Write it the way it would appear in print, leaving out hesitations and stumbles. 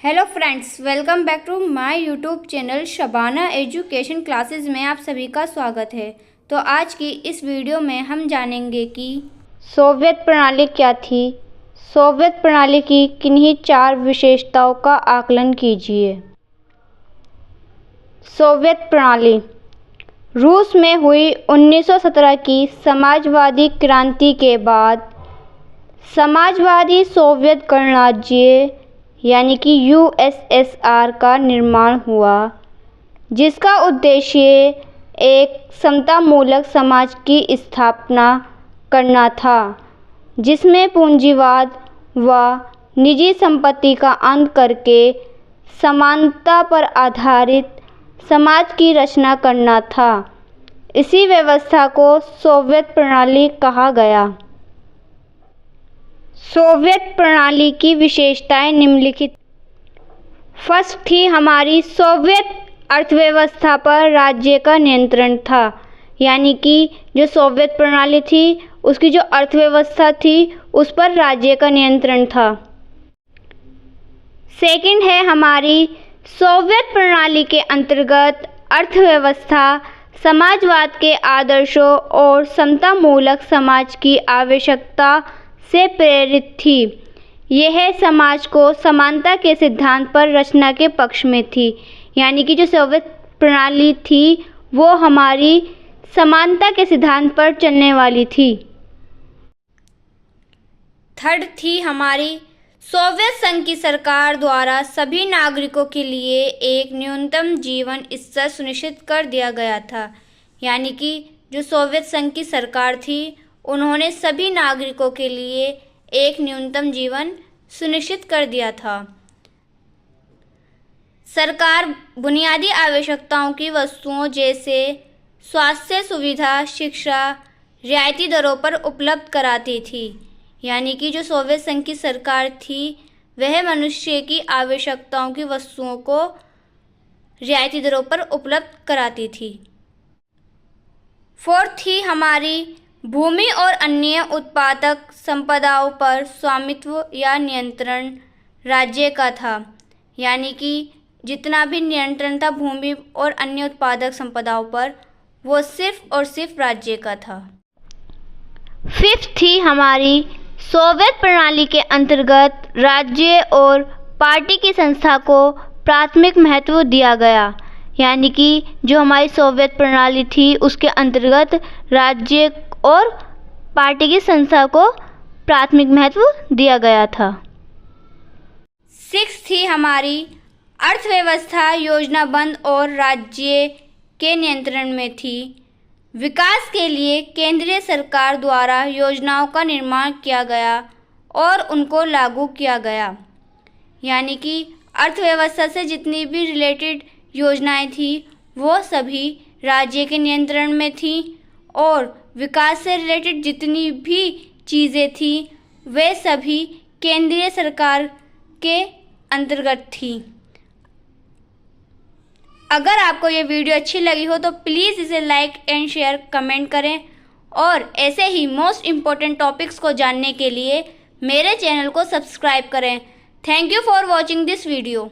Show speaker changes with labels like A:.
A: Hello friends, welcome back to my YouTube channel Shabana education classes में आप सभी का स्वागत है। तो आज की इस वीडियो में हम जानेंगे कि सोवियत प्रणाली क्या थी। सोवियत प्रणाली की किन्हीं 4 विशेषताओं का आकलन कीजिए। सोवियत प्रणाली रूस में हुई 1917 की समाजवादी क्रांति के बाद समाजवादी सोवियत गणराज्य यानी कि यूएसएसआर का निर्माण हुआ, जिसका उद्देश्य एक समतामूलक समाज की स्थापना करना था, जिसमें पूंजीवाद व निजी संपत्ति का अंत करके समानता पर आधारित समाज की रचना करना था। इसी व्यवस्था को सोवियत प्रणाली कहा गया। सोवियत प्रणाली की विशेषताएं निम्नलिखित। फर्स्ट थी हमारी सोवियत अर्थव्यवस्था पर राज्य का नियंत्रण था, यानी कि जो सोवियत प्रणाली थी उसकी जो अर्थव्यवस्था थी उस पर राज्य का नियंत्रण था। सेकंड है हमारी सोवियत प्रणाली के अंतर्गत अर्थव्यवस्था समाजवाद के आदर्शों और समतामूलक समाज की आवश्यकता से प्रेरित थी। यह समाज को समानता के सिद्धांत पर रचना के पक्ष में थी, यानी कि जो सोवियत प्रणाली थी वो हमारी समानता के सिद्धांत पर चलने वाली थी। थर्ड थी हमारी सोवियत संघ की सरकार द्वारा सभी नागरिकों के लिए एक न्यूनतम जीवन स्तर सुनिश्चित कर दिया गया था, यानी कि जो सोवियत संघ की सरकार थी उन्होंने सभी नागरिकों के लिए एक न्यूनतम जीवन सुनिश्चित कर दिया था। सरकार बुनियादी आवश्यकताओं की वस्तुओं जैसे स्वास्थ्य सुविधा, शिक्षा रियायती दरों पर उपलब्ध कराती थी, यानी कि जो सोवियत संघ की सरकार थी वह मनुष्य की आवश्यकताओं की वस्तुओं को रियायती दरों पर उपलब्ध कराती थी। फोर्थ थी हमारी भूमि और अन्य उत्पादक संपदाओं पर स्वामित्व या नियंत्रण राज्य का था, यानी कि जितना भी नियंत्रण था भूमि और अन्य उत्पादक संपदाओं पर वो सिर्फ और सिर्फ राज्य का था। फिफ्थ थी हमारी सोवियत प्रणाली के अंतर्गत राज्य और पार्टी की संस्था को प्राथमिक महत्व दिया गया, यानी कि जो हमारी सोवियत प्रणाली थी उसके अंतर्गत राज्य और पार्टी की संस्था को प्राथमिक महत्व दिया गया था। सिक्स थी हमारी अर्थव्यवस्था योजनाबद्ध और राज्य के नियंत्रण में थी। विकास के लिए केंद्रीय सरकार द्वारा योजनाओं का निर्माण किया गया और उनको लागू किया गया, यानी कि अर्थव्यवस्था से जितनी भी रिलेटेड योजनाएं थी वो सभी राज्य के नियंत्रण में थी और विकास से रिलेटेड जितनी भी चीज़ें थी वे सभी केंद्रीय सरकार के अंतर्गत थी। अगर आपको ये वीडियो अच्छी लगी हो तो प्लीज़ इसे लाइक एंड शेयर कमेंट करें और ऐसे ही मोस्ट इम्पोर्टेंट टॉपिक्स को जानने के लिए मेरे चैनल को सब्सक्राइब करें। Thank you for watching this video.